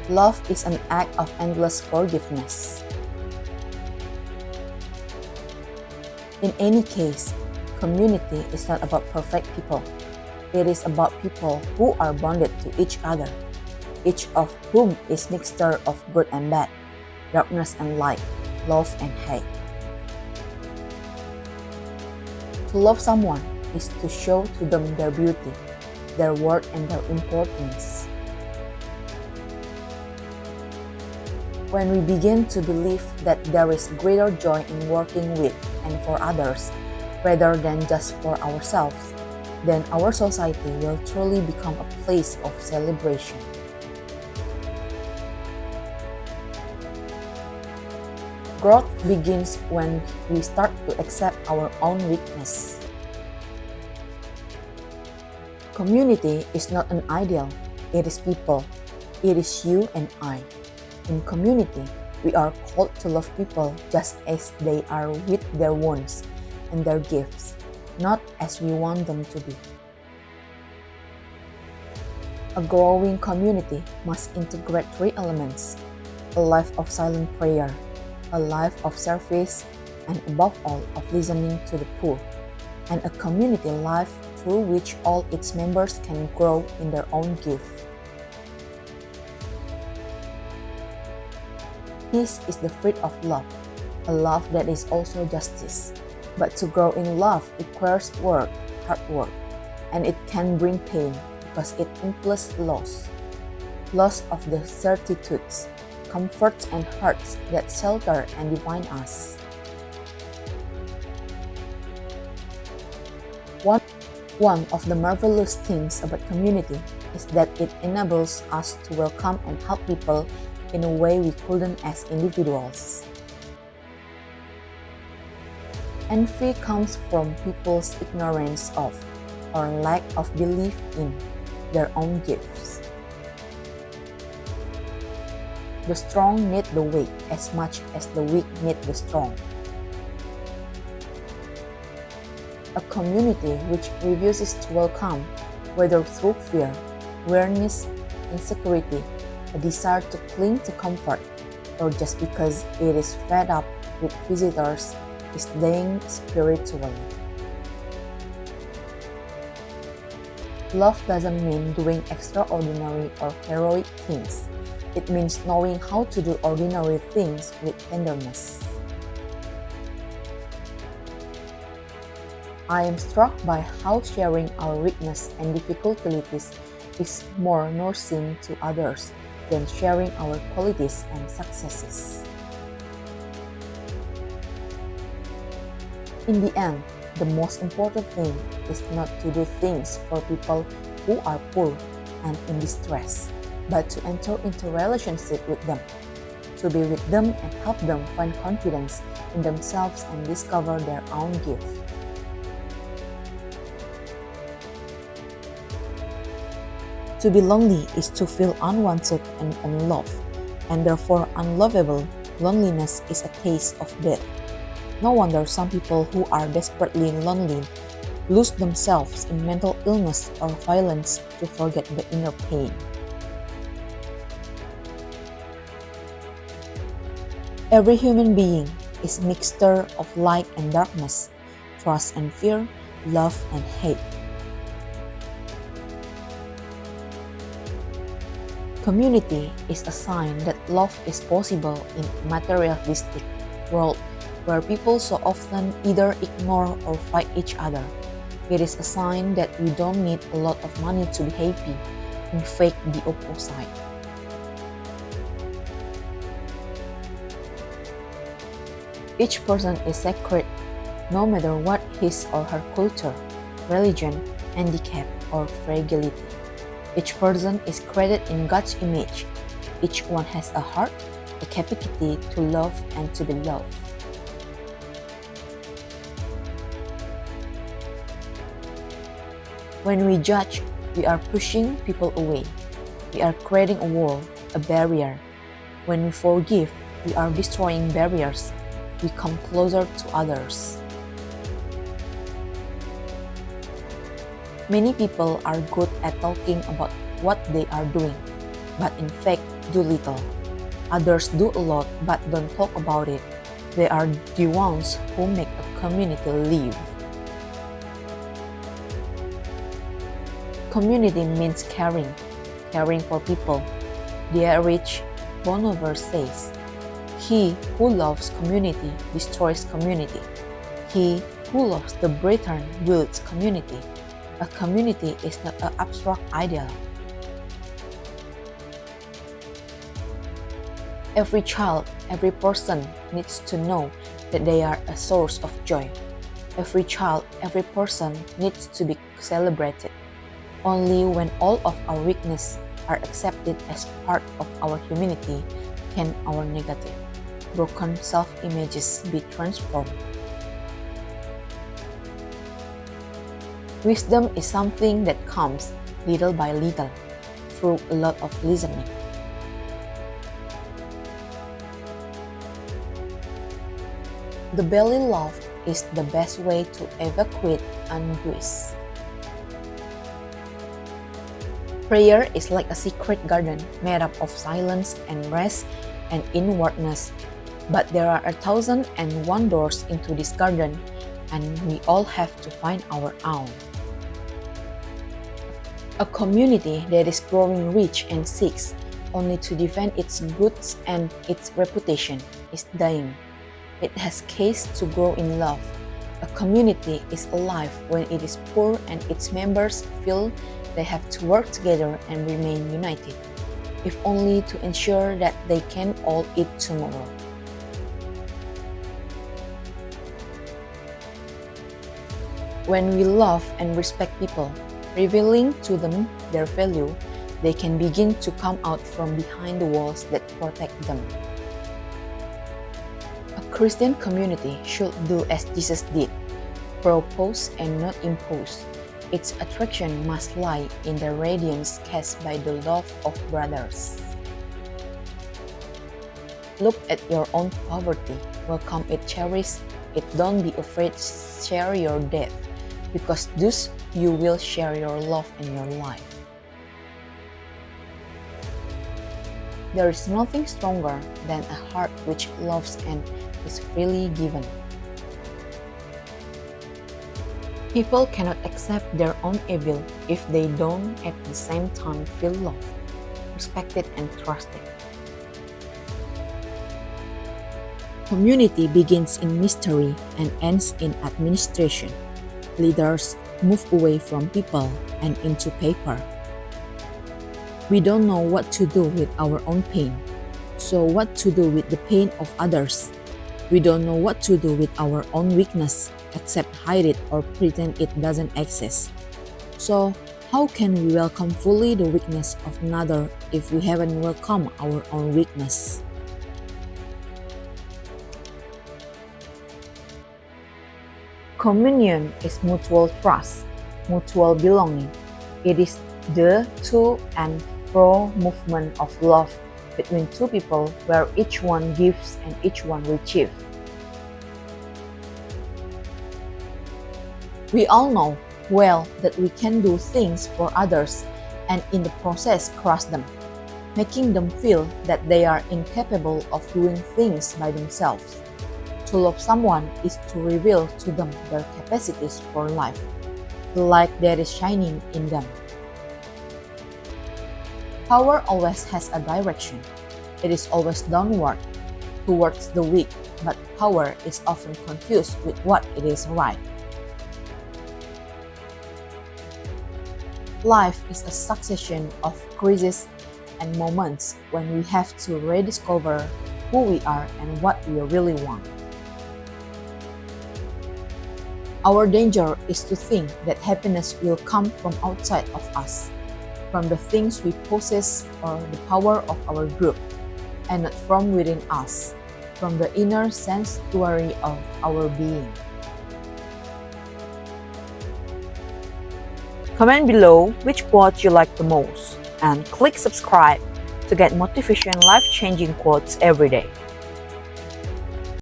Love is an act of endless forgiveness. In any case, community is not about perfect people. It is about people who are bonded to each other, each of whom is mixture of good and bad, darkness and light, love and hate. To love someone is to show to them their beauty, their worth and their importance. When we begin to believe that there is greater joy in working with and for others rather than just for ourselves, then our society will truly become a place of celebration. Growth begins when we start to accept our own weakness. Community is not an ideal, it is people. It is you and I. In community, we are called to love people just as they are with their wants and their gifts, not as we want them to be. A growing community must integrate three elements: a life of silent prayer, a life of service, and above all, of listening to the poor, and a community life through which all its members can grow in their own gift. This is the fruit of love, a love that is also justice. But to grow in love requires work, hard work, and it can bring pain because it implies loss of the certitudes, comforts and hurts that shelter and define us. One of the marvelous things about community is that it enables us to welcome and help people in a way we couldn't as individuals. Envy comes from people's ignorance of or lack of belief in their own gifts. The strong need the weak as much as the weak need the strong. A community which refuses to welcome, whether through fear, weariness, insecurity, a desire to cling to comfort, or just because it is fed up with visitors, is dying spiritually. Love doesn't mean doing extraordinary or heroic things. It means knowing how to do ordinary things with tenderness. I am struck by how sharing our weakness and difficulties is more nourishing to others than sharing our qualities and successes. In the end, the most important thing is not to do things for people who are poor and in distress, but to enter into relationship with them, to be with them and help them find confidence in themselves and discover their own gift. To be lonely is to feel unwanted and unloved, and therefore unlovable. Loneliness is a taste of death. No wonder some people who are desperately lonely lose themselves in mental illness or violence to forget the inner pain. Every human being is a mixture of light and darkness, trust and fear, love and hate. Community is a sign that love is possible in a materialistic world where people so often either ignore or fight each other. It is a sign that we don't need a lot of money to be happy. In fact, the opposite. Each person is sacred, no matter what his or her culture, religion, handicap, or fragility. Each person is created in God's image. Each one has a heart, a capacity to love and to be loved. When we judge, we are pushing people away. We are creating a wall, a barrier. When we forgive, we are destroying barriers. We come closer to others. Many people are good at talking about what they are doing, but in fact do little. Others do a lot but don't talk about it. They are the ones who make a community live. Community means caring for people. Dietrich Bonhoeffer says, "He who loves community destroys community. He who loves the brethren builds community." A community is not an abstract ideal. Every child, every person needs to know that they are a source of joy. Every child, every person needs to be celebrated. Only when all of our weaknesses are accepted as part of our humanity can our negative, broken self-images be transformed. Wisdom is something that comes little by little through a lot of listening. The belly laugh is the best way to evacuate anguish. Prayer is like a secret garden made up of silence and rest and inwardness. But there are 1,001 doors into this garden, and we all have to find our own. A community that is growing rich and seeks only to defend its goods and its reputation is dying. It has case to grow in love. A community is alive when it is poor and its members feel they have to work together and remain united, if only to ensure that they can all eat tomorrow. When we love and respect people, revealing to them their value, they can begin to come out from behind the walls that protect them. A Christian community should do as Jesus did, propose and not impose. Its attraction must lie in the radiance cast by the love of brothers. Look at your own poverty, welcome it, cherish it, don't be afraid, share your death, because thus you will share your love and your life. There is nothing stronger than a heart which loves and is freely given. People cannot accept their own evil if they don't at the same time feel loved, respected, and trusted. Community begins in mystery and ends in administration. Leaders move away from people and into paper. We don't know what to do with our own pain, so what to do with the pain of others? We don't know what to do with our own weakness, except hide it or pretend it doesn't exist. So, how can we welcome fully the weakness of another if we haven't welcomed our own weakness? Communion is mutual trust, mutual belonging. It is the to and fro movement of love between two people where each one gives and each one receives. We all know well that we can do things for others and in the process crush them, making them feel that they are incapable of doing things by themselves. To love someone is to reveal to them their capacities for life, the light that is shining in them. Power always has a direction. It is always downward, towards the weak, but power is often confused with what it is right. Life is a succession of crises and moments when we have to rediscover who we are and what we really want. Our danger is to think that happiness will come from outside of us, from the things we possess or the power of our group, and not from within us, from the inner sanctuary of our being. Comment below which quote you like the most and click subscribe to get motivation life-changing quotes every day.